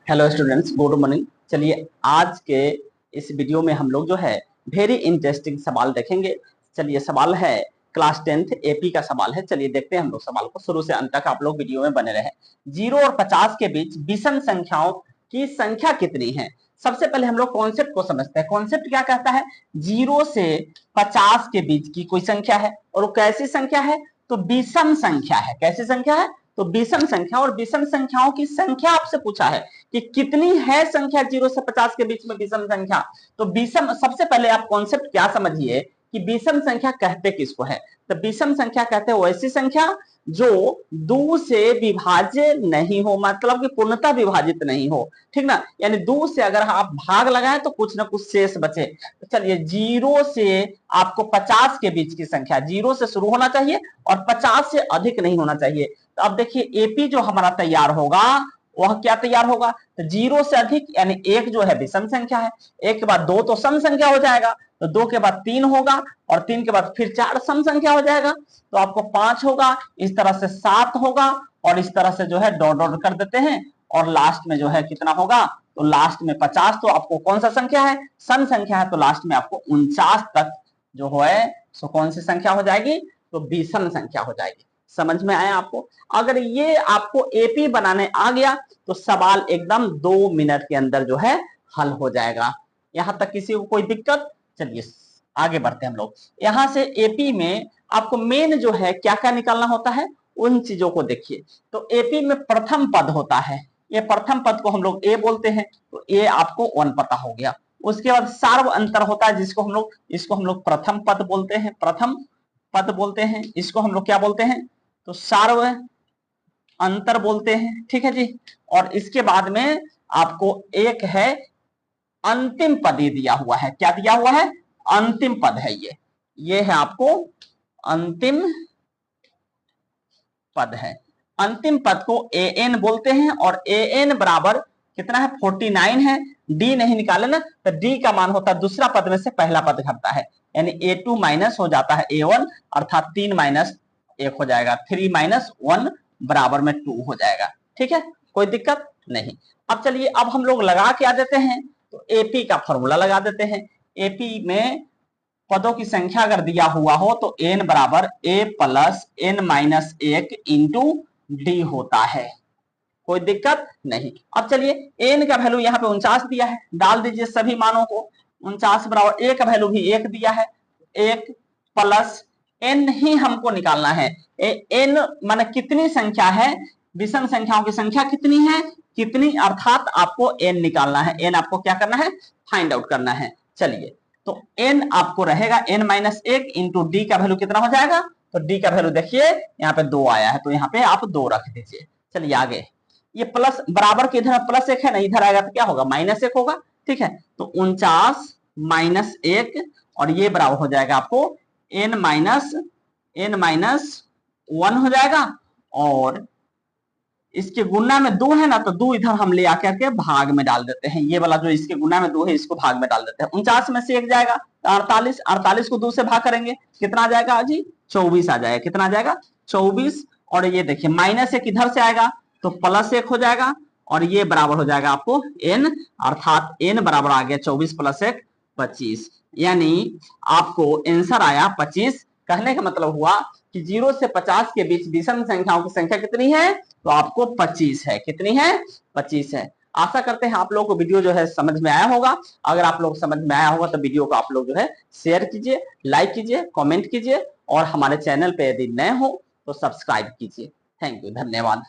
Hello students, good morning. चलिए आज के इस वीडियो में हम लोग जो है वेरी इंटरेस्टिंग सवाल देखेंगे। चलिए सवाल है क्लास 10th एपी का सवाल है। चलिए देखते हैं हम लोग सवाल को शुरू से अंत तक, आप लोग वीडियो में बने रहे। 0 और 50 के बीच विषम संख्याओं की संख्या कितनी है? सबसे पहले हम लोग कॉन्सेप्ट को समझते हैं। कॉन्सेप्ट क्या कहता है? 0 से 50 के बीच की कोई संख्या है और वो कैसी संख्या है? तो विषम संख्या है। कैसी संख्या है? तो विषम संख्या। और विषम संख्याओं की संख्या आपसे पूछा है कि कितनी है संख्या 0 से 50 के बीच में विषम संख्या। तो विषम, सबसे पहले आप कॉन्सेप्ट क्या समझिए कि विषम संख्या कहते किसको है? तो विषम संख्या कहते हैं वैसी संख्या जो 2 से विभाज्य नहीं हो, मतलब कि पूर्णतः विभाजित नहीं हो, ठीक ना। यानी 2 से अगर आप भाग लगाएं तो कुछ ना कुछ शेष बचे। तो चलिए 0 से आपको 50 के बीच की संख्या, 0 से शुरू होना चाहिए और 50 से अधिक नहीं होना चाहिए। तो अब देखिए एपी जो हमारा तैयार होगा वह क्या तैयार होगा? तो 0 से अधिक यानी 1 जो है विषम संख्या है, 1 के बाद 2 तो सम संख्या हो जाएगा, तो 2 के बाद 3 होगा और 3 के बाद फिर 4 सम संख्या हो जाएगा, तो आपको 5 होगा, इस तरह से 7 होगा और इस तरह से जो है डॉट डॉट कर देते हैं और लास्ट में जो है कितना होगा? तो लास्ट में 50। तो आपको कौन सा संख्या है? सम संख्या है, तो लास्ट में आपको 49 तक जो है सो कौन सी संख्या हो जाएगी? तो विषम संख्या हो जाएगी। समझ में आया आपको? अगर ये आपको एपी बनाने आ गया तो सवाल एकदम 2 मिनट के अंदर जो है हल हो जाएगा। यहां तक किसी को कोई दिक्कत? चलिए आगे बढ़ते हैं हम लोग। यहां से एपी में आपको मेन जो है क्या क्या निकालना होता है उन चीजों को देखिए। तो एपी में प्रथम पद होता है, ये प्रथम पद को हम लोग ए बोलते हैं, तो ए आपको 1 पता हो गया। उसके बाद सार्व अंतर होता है जिसको हम लोग, इसको हम लोग प्रथम पद बोलते हैं, प्रथम पद बोलते हैं। इसको हम लोग क्या बोलते हैं? तो सार्व अंतर बोलते हैं, ठीक है जी। और इसके बाद में आपको एक है अंतिम पद ये दिया हुआ है। क्या दिया हुआ है? अंतिम पद है ये है आपको अंतिम पद है। अंतिम पद को एन बोलते हैं और एन बराबर कितना है? 49 है। डी नहीं निकाले ना, तो डी का मान होता है दूसरा पद में से पहला पद घटता है, यानी A2 माइनस हो जाता है A1, अर्थात 3 माइनस 1 हो जाएगा, 3 माइनस 1 बराबर में 2 हो जाएगा। ठीक है, कोई दिक्कत नहीं। अब चलिए अब हम लोग लगा क्या देते हैं? तो एपी का फॉर्मूला लगा देते हैं। एपी में पदों की संख्या अगर दिया हुआ हो तो n बराबर a plus n minus 1 into D होता है, कोई दिक्कत नहीं। अब चलिए n का वैल्यू यहाँ पे 49 दिया है, डाल दीजिए सभी मानों को। 49 बराबर a का वैल्यू भी 1 दिया है, 1 प्लस n ही हमको निकालना है। n माने कितनी संख्या है? विषम संख्याओं की संख्या कितनी है? कितनी, अर्थात आपको n निकालना है। n आपको क्या करना है? फाइंड आउट करना है। चलिए तो n आपको रहेगा n माइनस 1 इंटू डी का वैल्यू कितना हो जाएगा? तो डी का वैल्यू देखिए यहाँ पे 2 आया है, तो यहाँ पे आप 2 रख दीजिए। चलिए आगे, ये प्लस बराबर के इधर प्लस 1 है ना, इधर आएगा तो क्या होगा? माइनस 1 होगा, ठीक है। तो 49 माइनस 1 और ये बराबर हो जाएगा आपको n माइनस 1 हो जाएगा, और इसके गुना में 2 है ना, तो 2 इधर हम ले आकर के भाग में डाल देते हैं। ये वाला जो इसके गुना में 2 है इसको भाग में डाल देते हैं। 49 में से 1 जाएगा 48, 48 को 2 से भाग करेंगे कितना आ जाएगा जी? 24 आ जाएगा। कितना आ जाएगा? 24। और ये देखिए माइनस 1 इधर से आएगा तो प्लस 1 हो जाएगा और ये बराबर हो जाएगा आपको n, अर्थात n बराबर आ गया 24 प्लस 1 25, यानी आपको आंसर आया 25। कहने का मतलब हुआ कि 0 से 50 के बीच विषम संख्याओं की संख्या कितनी है? तो आपको 25 है। कितनी है? 25 है। आशा करते हैं आप लोगों को वीडियो जो है समझ में आया होगा। अगर आप लोग समझ में आया होगा तो वीडियो को आप लोग जो है शेयर कीजिए, लाइक कीजिए, कमेंट कीजिए और हमारे चैनल पे यदि नए हो तो सब्सक्राइब कीजिए। थैंक यू, धन्यवाद।